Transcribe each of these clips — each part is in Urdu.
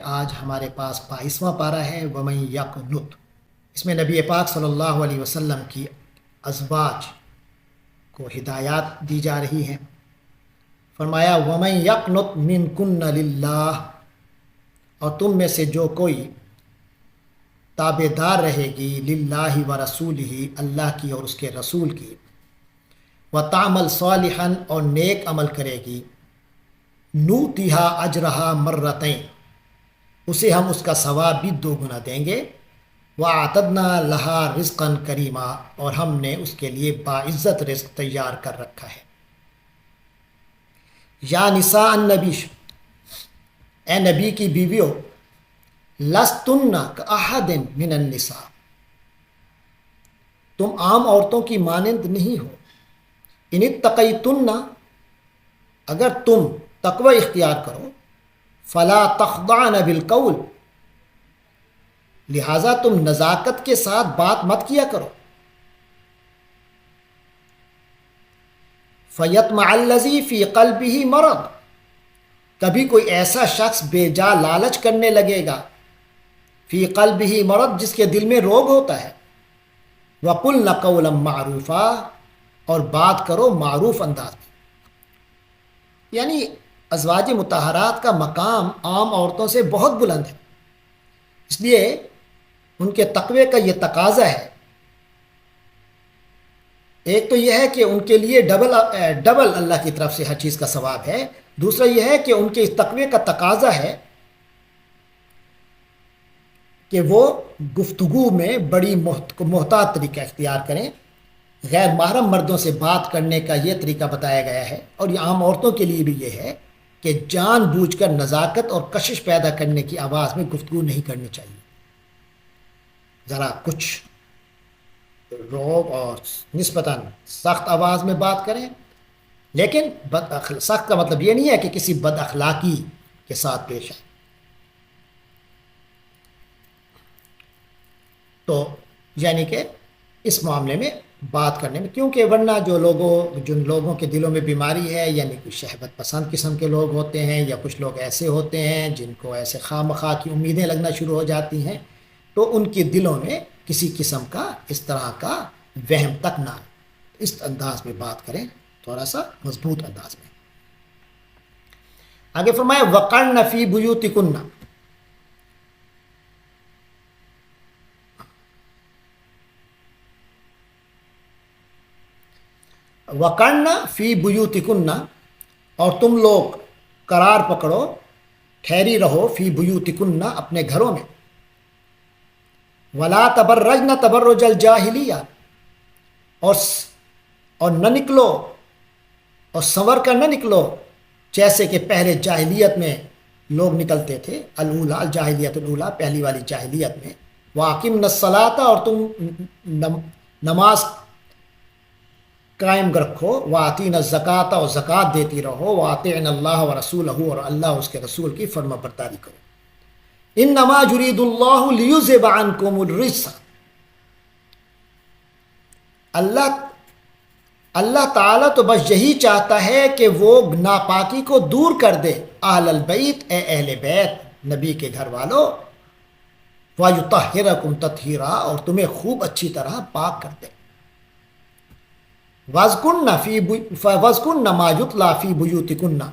آج ہمارے پاس 22واں پارہ ہے وَمَن یقنت۔ اس میں نبی پاک صلی اللہ علیہ وسلم کی ازواج کو ہدایات دی جا رہی ہیں۔ فرمایا وَمَن یقنت مِنکن للہ، اور تم میں سے جو کوئی تابع دار رہے گی للہ و رسولہ، اللہ کی اور اس کے رسول کی، وتعمل صالحا، اور نیک عمل کرے گی، نوتیہا اجرہا مرتین، اسے ہم اس کا ثواب بھی 2 گنا دیں گے، وَأَعْتَدْنَا لَهَا رِزْقًا كَرِيمًا، اور ہم نے اس کے لیے باعزت رزق تیار کر رکھا ہے۔ یا نساء النبی، اے نبی کی بیویوں، لستن کأحد من النساء، تم عام عورتوں کی مانند نہیں ہو، ان اتقیتن، اگر تم تقوی اختیار کرو، فلا تخضعن بالقول، لہٰذا تم نزاکت کے ساتھ بات مت کیا کرو، فیطمع الذی فی قلبہ مرض، کبھی کوئی ایسا شخص بے جا لالچ کرنے لگے گا، فی قلبہ مرض، جس کے دل میں روگ ہوتا ہے، وقلن قولا معروفا، اور بات کرو معروف انداز میں۔ یعنی ازواج مطہرات کا مقام عام عورتوں سے بہت بلند ہے، اس لیے ان کے تقوی کا یہ تقاضا ہے۔ ایک تو یہ ہے کہ ان کے لیے ڈبل اللہ کی طرف سے ہر چیز کا ثواب ہے، دوسرا یہ ہے کہ ان کے اس تقوی کا تقاضا ہے کہ وہ گفتگو میں بڑی محتاط طریقہ اختیار کریں۔ غیر محرم مردوں سے بات کرنے کا یہ طریقہ بتایا گیا ہے، اور یہ عام عورتوں کے لیے بھی یہ ہے کہ جان بوجھ کر نزاکت اور کشش پیدا کرنے کی آواز میں گفتگو نہیں کرنی چاہیے، ذرا کچھ روب اور نسبتاً سخت آواز میں بات کریں، لیکن سخت کا مطلب یہ نہیں ہے کہ کسی بد اخلاقی کے ساتھ پیش آئے۔ تو یعنی کہ اس معاملے میں بات کرنے میں، کیونکہ ورنہ جن لوگوں کے دلوں میں بیماری ہے، یعنی کچھ شہوت پسند قسم کے لوگ ہوتے ہیں، یا کچھ لوگ ایسے ہوتے ہیں جن کو ایسے خواہ مخواہ کی امیدیں لگنا شروع ہو جاتی ہیں، تو ان کے دلوں میں کسی قسم کا اس طرح کا وہم تک نہ آئے۔ اس انداز میں بات کریں، تھوڑا سا مضبوط انداز میں۔ آگے فرمایا وقرن فی بیوتکن، وقرن فی بیوتکن، اور تم لوگ قرار پکڑو، ٹھہری رہو، فی بیوتکن، اپنے گھروں میں، ولا تبرجن تبرج الجاہلیہ، اور نہ نکلو، اور سنور کر نہ نکلو جیسے کہ پہلے جاہلیت میں لوگ نکلتے تھے، الاولیٰ الجاہلیت الاولیٰ، پہلی والی جاہلیت میں، واقمن الصلاۃ، اور تم نماز قائم رکھو، وآتین الزکوٰۃ، اور زکوٰۃ دیتی رہو، واطعن اللہ ورسولہ، اور اللہ اور اس کے رسول کی فرما برداری کرو۔ انما یرید اللہ لیذھب عنکم الرجس، اللہ تعالیٰ تو بس یہی چاہتا ہے کہ وہ ناپاکی کو دور کر دے، اہل البیت، اے اہل بیت، نبی کے گھر والوں، وَيُطَهِّرَكُمْ تَطْهِيرًا، اور تمہیں خوب اچھی طرح پاک کر دے۔ وَاذْكُرْنَ مَا يُتْلَىٰ فِي بُيُوتِكُنَّ،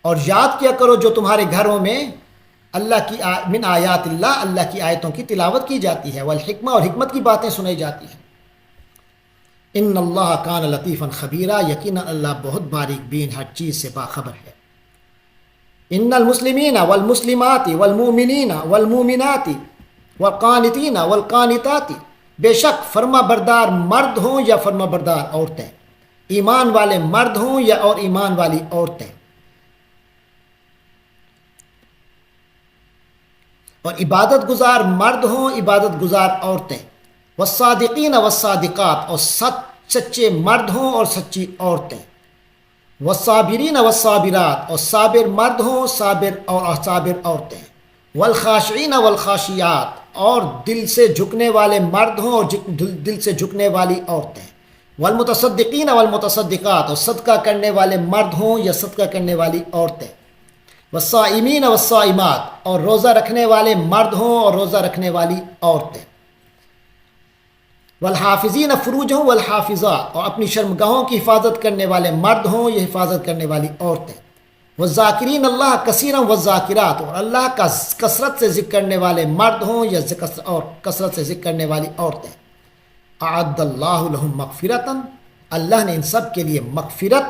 اور یاد کیا کرو جو تمہارے گھروں میں اللہ کی من آیات اللہ کی آیتوں کی تلاوت کی جاتی ہے، والحکمہ، اور حکمت کی باتیں سنائی جاتی ہیں۔ ان اللہ کان لطیفا خبیرا، یقینا اللہ بہت باریک بین، ہر چیز سے باخبر ہے۔ ان المسلمین والمسلمات والمؤمنین والمؤمنات والقانتین والقانتات، بے شک فرما بردار مرد ہوں یا فرما بردار عورتیں، ایمان والے مرد ہوں یا اور ایمان والی عورتیں، اور عبادت گزار مرد ہوں، عبادت گزار عورتیں، والصادقین والصادقات، اور سچے مرد ہوں اور سچی عورتیں، والصابرین والصابرات، اور صابر مرد ہوں، صابر عورتیں، والخاشعین والخاشعات، اور دل سے جھکنے والے مرد ہوں اور دل سے جھکنے والی عورتیں، والمتصدقین والمتصدقات، اور صدقہ کرنے والے مرد ہوں یا صدقہ کرنے والی عورتیں، والصائمین والصائمات، اور روزہ رکھنے والے مرد ہوں اور روزہ رکھنے والی عورتیں، والحافظین فروجہم والحافظات، اور اپنی شرمگاہوں کی حفاظت کرنے والے مرد ہوں یا حفاظت کرنے والی عورتیں، والذاکرین اللہ کثیرا والذاکرات، اور اللہ کا کثرت سے ذکر کرنے والے مرد ہوں یا اور کثرت سے ذکر کرنے والی عورتیں، اعد اللہ لہم مغفرۃ، اللہ نے ان سب کے لیے مغفرت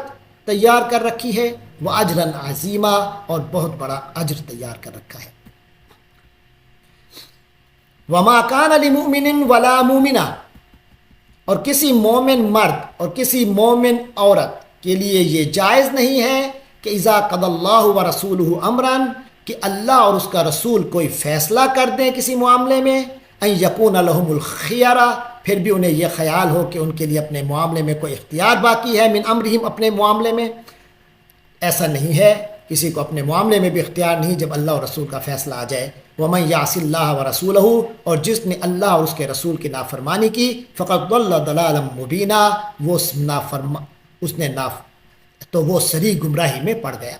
تیار کر رکھی ہے، وہ اجرا عظیما، اور بہت بڑا اجر تیار کر رکھا ہے۔ وما کان لمؤمن ولا مومنہ، اور کسی مومن مرد اور کسی مومن عورت کے لیے یہ جائز نہیں ہے کہ اذا قضى اللہ ورسولہ امرا، کہ اللہ اور اس کا رسول کوئی فیصلہ کر دیں کسی معاملے میں، ان یکون لہم الخیرہ، پھر بھی انہیں یہ خیال ہو کہ ان کے لیے اپنے معاملے میں کوئی اختیار باقی ہے، من امرہم، اپنے معاملے میں۔ ایسا نہیں ہے، کسی کو اپنے معاملے میں بھی اختیار نہیں جب اللہ اور رسول کا فیصلہ آ جائے۔ وَمَن يَعْصِ اللَّهَ وَرَسُولَهُ، اور جس نے اللہ اور اس کے رسول کی نافرمانی کی، فَقَدْ ضَلَّ ضَلَالًا مُبِينًا، تو وہ صریح گمراہی میں پڑ گیا۔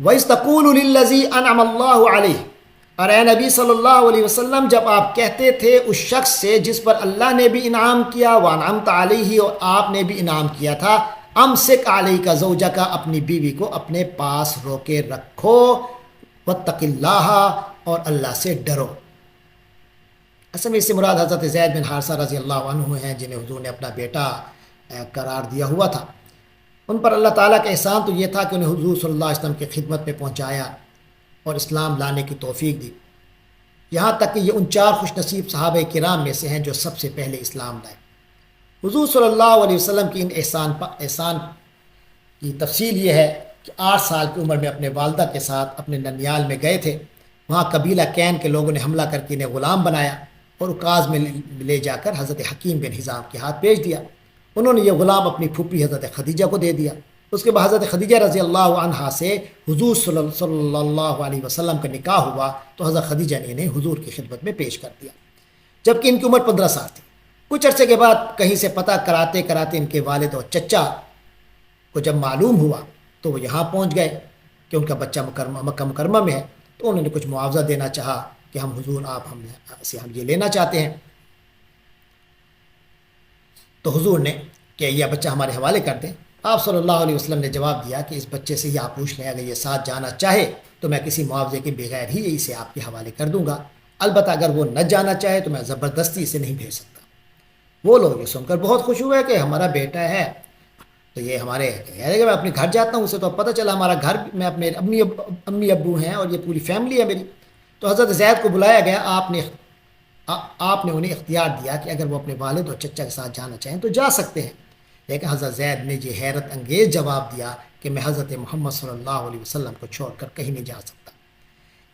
وَإِذْ تَقُولُ لِلَّذِي أَنْعَمَ اللَّهُ عَلَيْهِ، اور اے نبی صلی اللہ علیہ وسلم جب آپ کہتے تھے اس شخص سے جس پر اللہ نے بھی انعام کیا، وَأَنْعَمْتَ عَلَيْهِ، اور آپ نے بھی انعام کیا تھا، امسک علیک زوجک، اپنی بیوی کو اپنے پاس روکے رکھو، واتق اللہ، اور اللہ سے ڈرو۔ اصل میں اس سے مراد حضرت زید بن حارثہ رضی اللہ عنہ ہیں، جنہیں حضور نے اپنا بیٹا قرار دیا ہوا تھا۔ ان پر اللہ تعالیٰ کا احسان تو یہ تھا کہ انہیں حضور صلی اللہ علیہ وسلم کی خدمت میں پہنچایا اور اسلام لانے کی توفیق دی، یہاں تک کہ یہ ان 4 خوش نصیب صحابہ کرام میں سے ہیں جو سب سے پہلے اسلام لائے۔ حضور صلی اللہ علیہ وسلم کی ان احسان کی تفصیل یہ ہے کہ 8 سال کی عمر میں اپنے والدہ کے ساتھ اپنے ننیال میں گئے تھے۔ وہاں قبیلہ کین کے لوگوں نے حملہ کر کے انہیں غلام بنایا اور عکاظ میں لے جا کر حضرت حکیم بن حزام کے ہاتھ بیچ دیا۔ انہوں نے یہ غلام اپنی پھوپھی حضرت خدیجہ کو دے دیا۔ اس کے بعد حضرت خدیجہ رضی اللہ عنہا سے حضور صلی اللہ علیہ وسلم کا نکاح ہوا، تو حضرت خدیجہ نے انہیں حضور کی خدمت میں پیش کر دیا، جبکہ ان کی عمر 15 سال تھی۔ کچھ عرصے کے بعد کہیں سے پتہ کراتے کراتے ان کے والد اور چچا کو جب معلوم ہوا تو وہ یہاں پہنچ گئے کہ ان کا بچہ مکہ مکرمہ میں ہے، تو انہوں نے کچھ معاوضہ دینا چاہا کہ ہم حضور ہم یہ لینا چاہتے ہیں۔ تو حضور نے کہ یہ بچہ ہمارے حوالے کر دیں۔ آپ صلی اللہ علیہ وسلم نے جواب دیا کہ اس بچے سے یہ آپ پوچھ لیں، اگر یہ ساتھ جانا چاہے تو میں کسی معاوضے کے بغیر ہی اسے آپ کے حوالے کر دوں گا، البتہ اگر وہ نہ جانا چاہے تو میں زبردستی اسے نہیں بھیج سکتا۔ وہ لوگ یہ سن کر بہت خوش ہوئے کہ ہمارا بیٹا ہے، تو یہ ہمارے میں اپنے گھر جاتا ہوں، اسے تو پتہ چلا ہمارا گھر میں اپنے امی ابو ہیں اور یہ پوری فیملی ہے میری۔ تو حضرت زید کو بلایا گیا، آپ نے انہیں اختیار دیا کہ اگر وہ اپنے والد اور چچا کے ساتھ جانا چاہیں تو جا سکتے ہیں، لیکن حضرت زید نے یہ حیرت انگیز جواب دیا کہ میں حضرت محمد صلی اللہ علیہ وسلم کو چھوڑ کر کہیں نہیں جا سکتا۔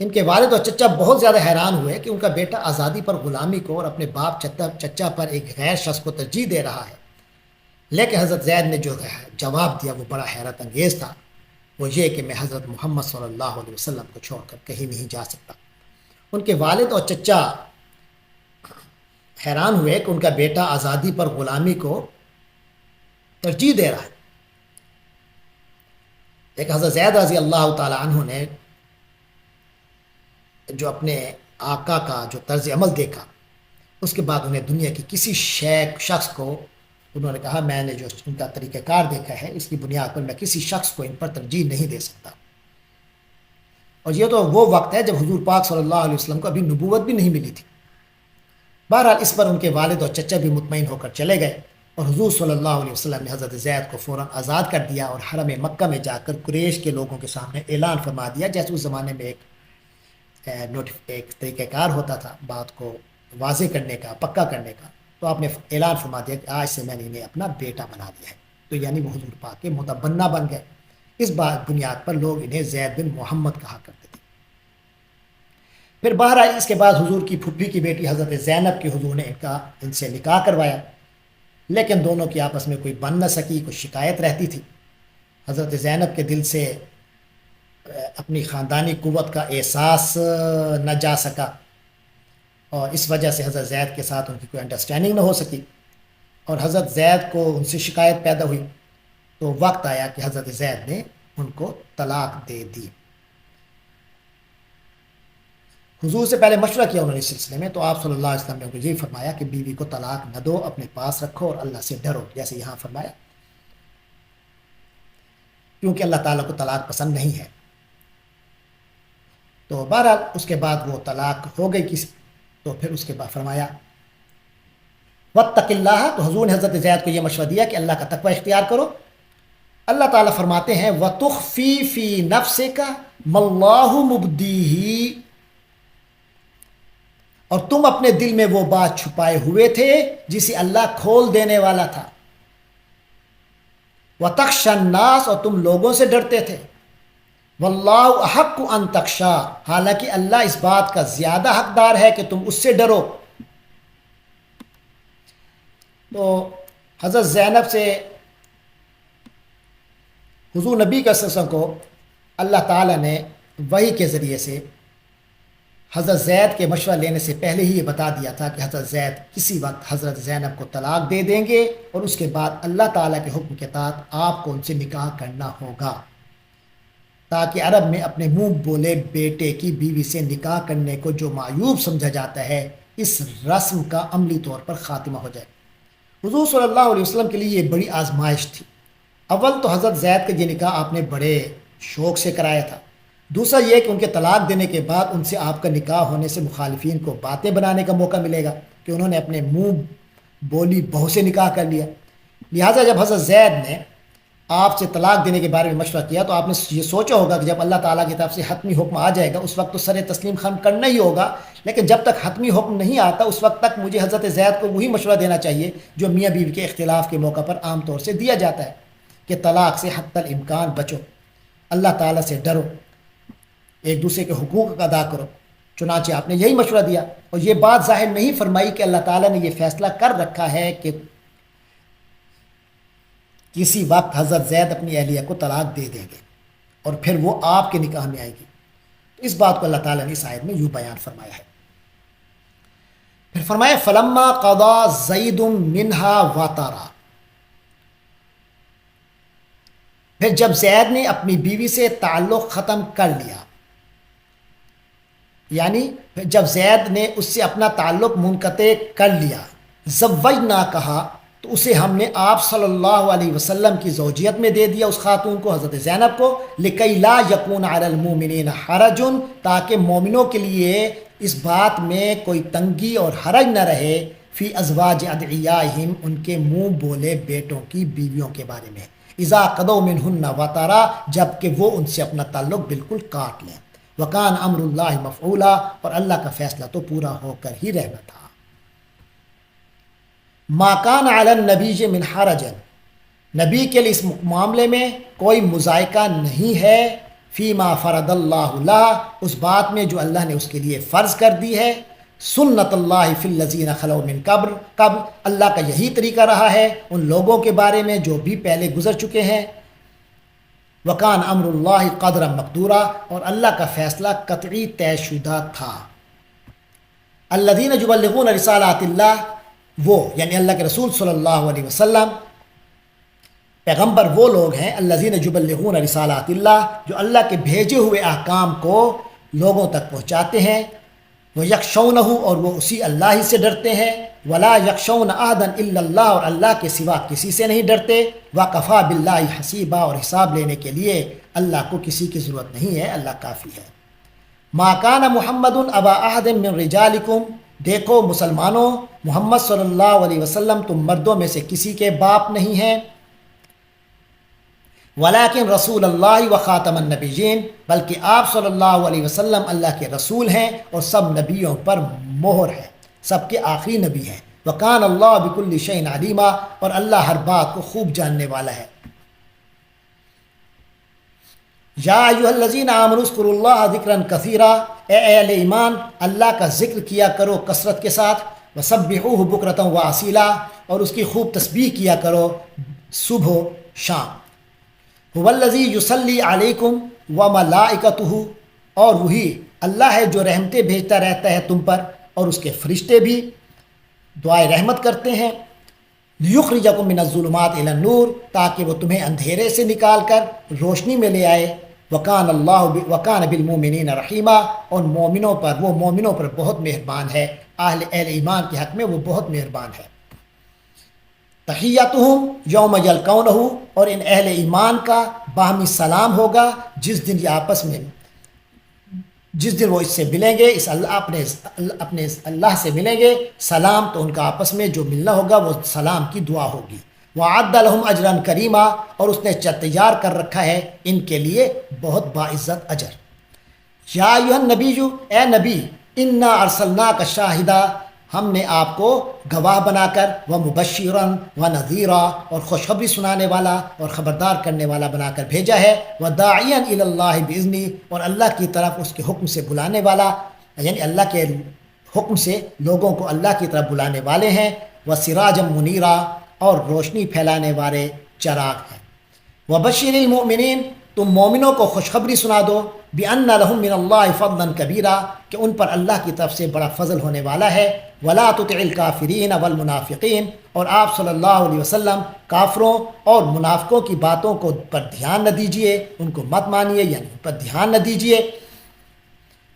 ان کے والد اور چچا بہت زیادہ حیران ہوئے کہ ان کا بیٹا آزادی پر غلامی کو اور اپنے باپ چچا پر ایک غیر شخص کو ترجیح دے رہا ہے، لیکن حضرت زید نے جو جواب دیا وہ بڑا حیرت انگیز تھا، وہ یہ کہ میں حضرت محمد صلی اللہ علیہ وسلم کو چھوڑ کر کہیں نہیں جا سکتا۔ ان کے والد اور چچا حیران ہوئے کہ ان کا بیٹا آزادی پر غلامی کو ترجیح دے رہا ہے، لیکن حضرت زید رضی اللہ تعالی عنہ نے جو اپنے آقا کا جو طرز عمل دیکھا، اس کے بعد انہیں دنیا کی کسی شخص کو انہوں نے کہا میں نے جو ان کا طریقہ کار دیکھا ہے اس کی بنیاد پر میں کسی شخص کو ان پر ترجیح نہیں دے سکتا۔ اور یہ تو وہ وقت ہے جب حضور پاک صلی اللہ علیہ وسلم کو ابھی نبوت بھی نہیں ملی تھی۔ بہرحال اس پر ان کے والد اور چچا بھی مطمئن ہو کر چلے گئے، اور حضور صلی اللہ علیہ وسلم نے حضرت زید کو فوراً آزاد کر دیا اور حرم مکہ میں جا کر قریش کے لوگوں کے سامنے اعلان فرما دیا، جیسے اس زمانے میں ایک طریقہ کار ہوتا تھا بات کو واضح کرنے کا، پکا کرنے کا۔ تو آپ نے اعلان فرما دیا کہ آج سے میں نے انہیں اپنا بیٹا بنا دیا ہے، تو یعنی وہ حضور پاک کے متبنہ بن گئے۔ اس بات بنیاد پر لوگ انہیں زید بن محمد کہا کرتے تھے۔ پھر بہرحال اس کے بعد حضور کی پھوپھی کی بیٹی حضرت زینب کی حضور نے ان سے نکاح کروایا، لیکن دونوں کی آپس میں کوئی بن نہ سکی، کوئی شکایت رہتی تھی۔ حضرت زینب کے دل سے اپنی خاندانی قوت کا احساس نہ جا سکا، اور اس وجہ سے حضرت زید کے ساتھ ان کی کوئی انڈرسٹینڈنگ نہ ہو سکی، اور حضرت زید کو ان سے شکایت پیدا ہوئی۔ تو وقت آیا کہ حضرت زید نے ان کو طلاق دے دی۔ حضور سے پہلے مشورہ کیا انہوں نے اس سلسلے میں، تو آپ صلی اللہ علیہ وسلم نے ان کو یہی فرمایا کہ بیوی کو طلاق نہ دو، اپنے پاس رکھو اور اللہ سے ڈرو، جیسے یہاں فرمایا، کیونکہ اللہ تعالیٰ کو طلاق پسند نہیں ہے۔ تو بہرحال اس کے بعد وہ طلاق ہو گئی تو پھر اس کے بعد فرمایا واتق اللہ، تو حضور نے حضرت زید کو یہ مشورہ دیا کہ اللہ کا تقوی اختیار کرو۔ اللہ تعالیٰ فرماتے ہیں وَتُخْفِي فِي نَفْسِكَ مَا اللَّهُ مُبْدِيهِ، اور تم اپنے دل میں وہ بات چھپائے ہوئے تھے جسے اللہ کھول دینے والا تھا۔ وَتَخْشَى النَّاسَ، اور تم لوگوں سے ڈرتے تھے۔ وَاللَّهُ أَحَقُّ أَن تَخْشَىٰ، حالانکہ اللہ اس بات کا زیادہ حقدار ہے کہ تم اس سے ڈرو۔ تو حضرت زینب سے حضور نبی کا صلی اللہ علیہ وسلم کو اللہ تعالیٰ نے وحی کے ذریعے سے حضرت زید کے مشورہ لینے سے پہلے ہی یہ بتا دیا تھا کہ حضرت زید کسی وقت حضرت زینب کو طلاق دے دیں گے، اور اس کے بعد اللہ تعالیٰ کے حکم کے تحت آپ کو ان سے نکاح کرنا ہوگا، تاکہ عرب میں اپنے منہ بولے بیٹے کی بیوی سے نکاح کرنے کو جو معیوب سمجھا جاتا ہے، اس رسم کا عملی طور پر خاتمہ ہو جائے۔ حضور صلی اللہ علیہ وسلم کے لیے یہ بڑی آزمائش تھی۔ اول تو حضرت زید کا یہ نکاح آپ نے بڑے شوق سے کرایا تھا، دوسرا یہ کہ ان کے طلاق دینے کے بعد ان سے آپ کا نکاح ہونے سے مخالفین کو باتیں بنانے کا موقع ملے گا کہ انہوں نے اپنے منہ بولی بہو سے نکاح کر لیا۔ لہٰذا جب حضرت زید نے آپ سے طلاق دینے کے بارے میں مشورہ کیا تو آپ نے یہ سوچا ہوگا کہ جب اللہ تعالیٰ کی طرف سے حتمی حکم آ جائے گا اس وقت تو سر تسلیم خم کرنا ہی ہوگا، لیکن جب تک حتمی حکم نہیں آتا اس وقت تک مجھے حضرت زید کو وہی مشورہ دینا چاہیے جو میاں بیوی کے اختلاف کے موقع پر عام طور سے دیا جاتا ہے کہ طلاق سے حتی الامکان بچو، اللہ تعالیٰ سے ڈرو، ایک دوسرے کے حقوق ادا کرو۔ چنانچہ آپ نے یہی مشورہ دیا، اور یہ بات ظاہر نہیں فرمائی کہ اللہ تعالیٰ نے یہ فیصلہ کر رکھا ہے کہ کسی وقت حضرت زید اپنی اہلیہ کو طلاق دے دیں گے اور پھر وہ آپ کے نکاح میں آئے گی۔ اس بات کو اللہ تعالیٰ نے اس آیت میں یوں بیان فرمایا ہے۔ پھر فرمایا فلما قضا زید منہا وطرا، پھر جب زید نے اپنی بیوی سے تعلق ختم کر لیا، یعنی جب زید نے اس سے اپنا تعلق منقطع کر لیا، زوجنا کہا تو اسے ہم نے آپ صلی اللہ علیہ وسلم کی زوجیت میں دے دیا، اس خاتون کو، حضرت زینب کو، لکی لا یکون علی المؤمنین حرج، تاکہ مومنوں کے لیے اس بات میں کوئی تنگی اور حرج نہ رہے، فی ازواج ادعیاہم، ان کے منہ بولے بیٹوں کی بیویوں کے بارے میں، اذا قضوا منہن وطرا، جب کہ وہ ان سے اپنا تعلق بالکل کاٹ لیں، وکان امر اللہ مفعولا، اور اللہ کا فیصلہ تو پورا ہو کر ہی رہنا تھا۔ ما کان علی النبی من حرج، نبی کے لیے اس معاملے میں کوئی مضائقہ نہیں ہے، فیما فرض اللہ لہ، اس بات میں جو اللہ نے اس کے لیے فرض کر دی ہے، سنت اللہ فی الذین خلو من قبل، اللہ کا یہی طریقہ رہا ہے ان لوگوں کے بارے میں جو بھی پہلے گزر چکے ہیں، وکان امر اللہ قدرا مقدورا، اور اللہ کا فیصلہ قطعی طے شدہ تھا۔ الذین یبلغون رسالات اللہ، وہ یعنی اللہ کے رسول صلی اللہ علیہ وسلم، پیغمبر وہ لوگ ہیں، الذین یبلغون رسالات اللہ، جو اللہ کے بھیجے ہوئے احکام کو لوگوں تک پہنچاتے ہیں، وہ یخشونہ، اور وہ اسی اللہ ہی سے ڈرتے ہیں، ولا یخشون احدا الا اللہ، اور اللہ کے سوا کسی سے نہیں ڈرتے، وکفی باللہ حسیبا، اور حساب لینے کے لیے اللہ کو کسی کی ضرورت نہیں ہے، اللہ کافی ہے۔ ما کان محمد ابا احد من رجالکم، دیکھو مسلمانوں، محمد صلی اللہ علیہ وسلم تم مردوں میں سے کسی کے باپ نہیں ہیں، ولیکن رسول اللہ و خاتم النبیین، بلکہ آپ صلی اللہ علیہ وسلم اللہ کے رسول ہیں اور سب نبیوں پر مہر ہے، سب کے آخری نبی ہیں، وکان اللہ بکل شیء علیما، اور اللہ ہر بات کو خوب جاننے والا ہے۔ یا ایھا الذین آمنوا اذکروا اللہ ذکرا کثیرا، اے اہل ایمان اللہ کا ذکر کیا کرو کثرت کے ساتھ، وسبحوہ بکرۃ واصیلا، اور اس کی خوب تسبیح کیا کرو صبح و شام۔ هو الذی یصلی علیکم وملائکتہ، اور وہی اللہ ہے جو رحمتیں بھیجتا رہتا ہے تم پر، اور اس کے فرشتے بھی دعائے رحمت کرتے ہیں، لیخرجکم من الظلمات الی النور، تاکہ وہ تمہیں اندھیرے سے نکال کر روشنی میں لے آئے، وکان بالمؤمنین رحیما، ان مومنوں پر، وہ مومنوں پر بہت مہربان ہے، اہل ایمان کے حق میں وہ بہت مہربان ہے۔ تحیتہم یوم یلقونہ، اور ان اہل ایمان کا باہمی سلام ہوگا جس دن یہ آپس میں، جس دن وہ اس سے ملیں گے، اپنے اللہ سے ملیں گے، سلام تو ان کا آپس میں جو ملنا ہوگا وہ سلام کی دعا ہوگی۔ وَأَعَدَّ لَهُمْ أَجْرًا كَرِيمًا، اور اس نے تیار کر رکھا ہے ان کے لیے بہت باعزت اجر۔ یا ایھا النبی، اے نبی، انا ارسلناک شاہدا، ہم نے آپ کو گواہ بنا کر، ومبشرا ونذیرا، اور خوشخبری سنانے والا اور خبردار کرنے والا بنا کر بھیجا ہے، وداعیا الی اللہ باذنہ، اور اللہ کی طرف اس کے حکم سے بلانے والا، یعنی اللہ کے حکم سے لوگوں کو اللہ کی طرف بلانے والے ہیں، وسراجا منیرا، اور روشنی پھیلانے والے چراغ ہیں۔ وبشر المؤمنین، تم مومنوں کو خوشخبری سنا دو، بأن لهم من اللہ فضلا کبیرا، کہ ان پر اللہ کی طرف سے بڑا فضل ہونے والا ہے۔ ولا تطع الکافرین والمنافقین، اور آپ صلی اللہ علیہ وسلم کافروں اور منافقوں کی باتوں کو پر دھیان نہ دیجیے، ان کو مت مانیے، یعنی ان پر دھیان نہ دیجیے۔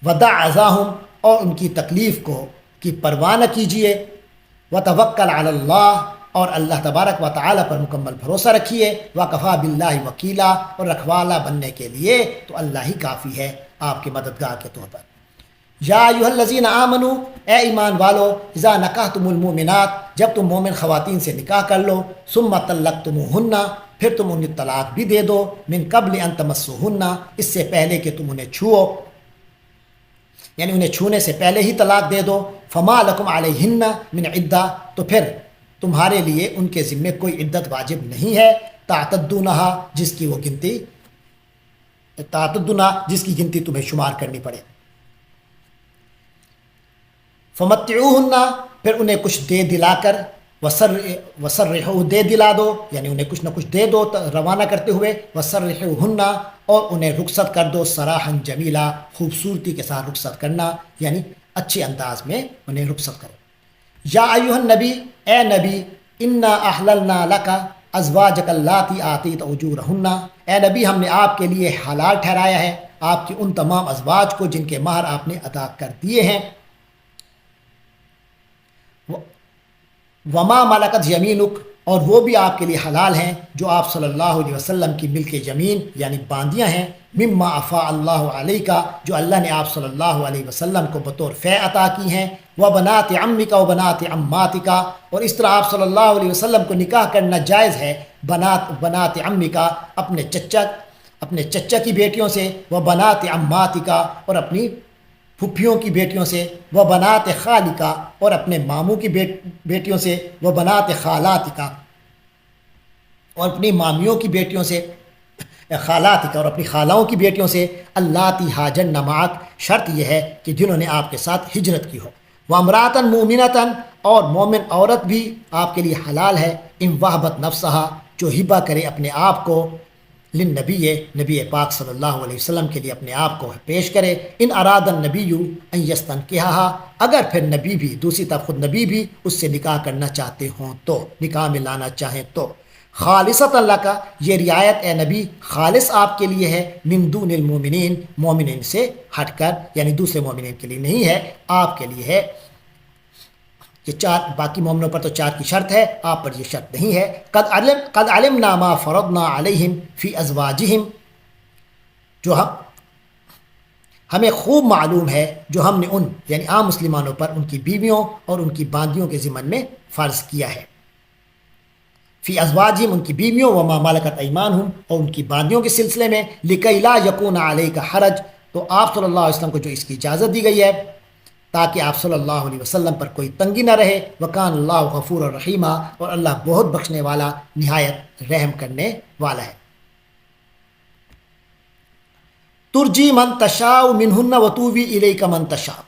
ودع اذاہم، اور ان کی تکلیف کی پرواہ نہ کیجیے۔ وتوکل علی اللہ، اور اللہ تبارک و تعالی پر مکمل بھروسہ رکھیے۔ وکفیٰ باللہ وکیلا، اور رکھوالا بننے کے لیے تو اللہ ہی کافی ہے آپ کے مددگار کے طور پر۔ یا ایھا الذین آمنوا، اے ایمان والو، اذا نکحتم المؤمنات، جب تم مومن خواتین سے نکاح کر لو، ثم طلقتموہن، پھر تم انہیں طلاق بھی دے دو، من قبل ان تمسوہن، اس سے پہلے کہ تم انہیں چھو، یعنی انہیں چھونے سے پہلے ہی طلاق دے دو۔ فما لکم علیہن من عدہ، تو پھر تمہارے لیے ان کے ذمے کوئی عدت واجب نہیں ہے، تعتدونہا، جس کی گنتی تمہیں شمار کرنی پڑے۔ فمتعوہن، پھر انہیں کچھ دے دلا کر، وسرحوا، دے دلا دو، یعنی انہیں کچھ نہ کچھ دے دو روانہ کرتے ہوئے، وسرحوہن، اور انہیں رخصت کر دو، سراحا جمیلا، خوبصورتی کے ساتھ رخصت کرنا، یعنی اچھے انداز میں انہیں رخصت کرو۔ یا ایھا النبی، اے نبی، انا احللنا لک ازواجک اللاتی آتیت اجورہن، اے نبی، ہم نے آپ کے لیے حلال ٹھہرایا ہے آپ کی ان تمام ازواج کو جن کے مہر آپ نے ادا کر دیے ہیں۔ وما ملکت یمینک، اور وہ بھی آپ کے لیے حلال ہیں جو آپ صلی اللہ علیہ وسلم کی ملک یمین یعنی باندیاں ہیں، مما افاء اللہ علیک، جو اللہ نے آپ صلی اللہ علیہ وسلم کو بطور فے عطا کی ہیں، وبنات عمک وبنات عماتک، اور اس طرح آپ صلی اللہ علیہ وسلم کو نکاح کرنا جائز ہے بنات عمک، اپنے چچا کی بیٹیوں سے، وبنات عماتک، اور اپنی پھپھیوں کی بیٹیوں سے، وبنات خالک، اور اپنے ماموں کی بیٹیوں سے، وبنات خالاتک، اور اپنی مامیوں کی بیٹیوں سے، خالاتک، اور اپنی خالاؤں کی بیٹیوں سے، اللاتی ہاجرن معک، شرط یہ ہے کہ جنہوں نے آپ کے ساتھ ہجرت کی ہو۔ وامرأۃ مؤمنۃ، اور مومن عورت بھی آپ کے لیے حلال ہے، ان وہبت نفسہا، جو ہبہ کرے اپنے آپ کو، للنبی، نبی پاک صلی اللہ علیہ وسلم کے لیے اپنے آپ کو پیش کرے، ان اراد النبی ان یستنکحھا، اگر پھر نبی بھی، دوسری طرف خود نبی بھی اس سے نکاح کرنا چاہتے ہوں تو، نکاح میں لانا چاہیں تو۔ خالصۃ لک، یہ رعایت اے نبی خالص آپ کے لیے ہے، من دون المؤمنین، مومنین سے ہٹ کر، یعنی دوسرے مومنین کے لیے نہیں ہے، آپ کے لیے ہے۔ یہ چار، باقی مومنوں پر تو چار کی شرط ہے، آپ پر یہ شرط نہیں ہے۔ قد علمنا ما فرضنا علیہم فی ازواجہم، جو ہمیں خوب معلوم ہے جو ہم نے ان، یعنی عام مسلمانوں پر، ان کی بیویوں اور ان کی باندیوں کے ضمن میں فرض کیا ہے۔ فی ازواجہم، ان کی بیویوں، وما ملکت ایمانہم، اور ان کی باندیوں کے سلسلے میں، لکی لا یکون علیک حرج، تو آپ صلی اللہ علیہ وسلم کو جو اس کی اجازت دی گئی ہے تاکہ آپ صلی اللہ علیہ وسلم پر کوئی تنگی نہ رہے۔ وکان اللہ غفور الرحیم، اور اللہ بہت بخشنے والا، نہایت رحم کرنے والا ہے۔ ترجی من تشاء منہن وتوی الیک من تشاء،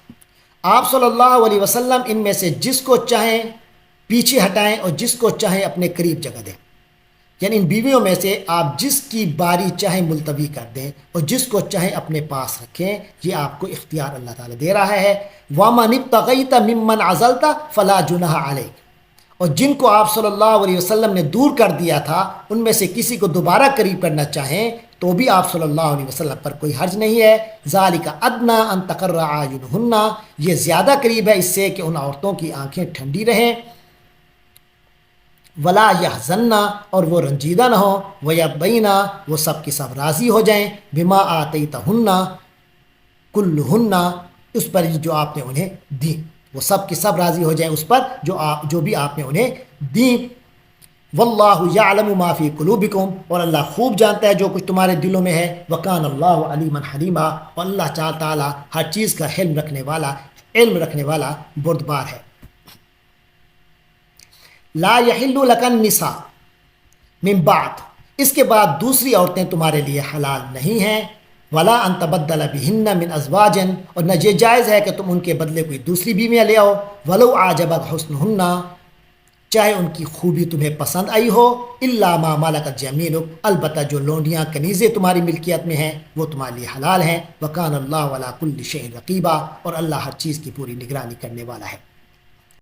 آپ صلی اللہ علیہ وسلم ان میں سے جس کو چاہیں پیچھے ہٹائیں اور جس کو چاہیں اپنے قریب جگہ دیں، یعنی ان بیویوں میں سے آپ جس کی باری چاہیں ملتوی کر دیں اور جس کو چاہیں اپنے پاس رکھیں، یہ آپ کو اختیار اللہ تعالیٰ دے رہا ہے۔ وَمَنِ ابْتَغَيْتَ مِمَّنْ عَزَلْتَ فَلَا جُنَاحَ عَلَيْكَ، اور جن کو آپ صلی اللہ علیہ وسلم نے دور کر دیا تھا ان میں سے کسی کو دوبارہ قریب کرنا چاہیں تو بھی آپ صلی اللہ علیہ وسلم پر کوئی حرج نہیں ہے. ذالک ادنی ان تقر اعینہن، یہ زیادہ قریب ہے اس سے کہ ان عورتوں کی آنکھیں ٹھنڈی رہیں. ولا یحزن، اور وہ رنجیدہ نہ ہو. ویرضین، وہ سب کی سب راضی ہو جائیں. بما آتیتہن کلہن، اس پر جو آپ نے انہیں دی، وہ سب کی سب راضی ہو جائیں اس پر جو بھی آپ نے انہیں دی. واللہ یعلم ما فی قلوبکم، اور اللہ خوب جانتا ہے جو کچھ تمہارے دلوں میں ہے. وکان اللہ علیما حلیما، اور اللہ تعالیٰ ہر چیز کا علم رکھنے والا بردبار ہے. لا یحل لک النساء من بعد، اس کے بعد دوسری عورتیں تمہارے لیے حلال نہیں ہیں. ولا ان تبدل بہن من ازواج، اور نہ یہ جائز ہے کہ تم ان کے بدلے کوئی دوسری بیویاں لے آؤ. ولو اعجبک حسنہن، چاہے ان کی خوبی تمہیں پسند آئی ہو. الا ما ملکت یمینک، البتہ جو لونڈیاں کنیزیں تمہاری ملکیت میں ہیں وہ تمہارے لیے حلال ہیں. وکان اللہ علی کل شیء رقیبا، اور اللہ ہر چیز کی پوری نگرانی کرنے والا ہے.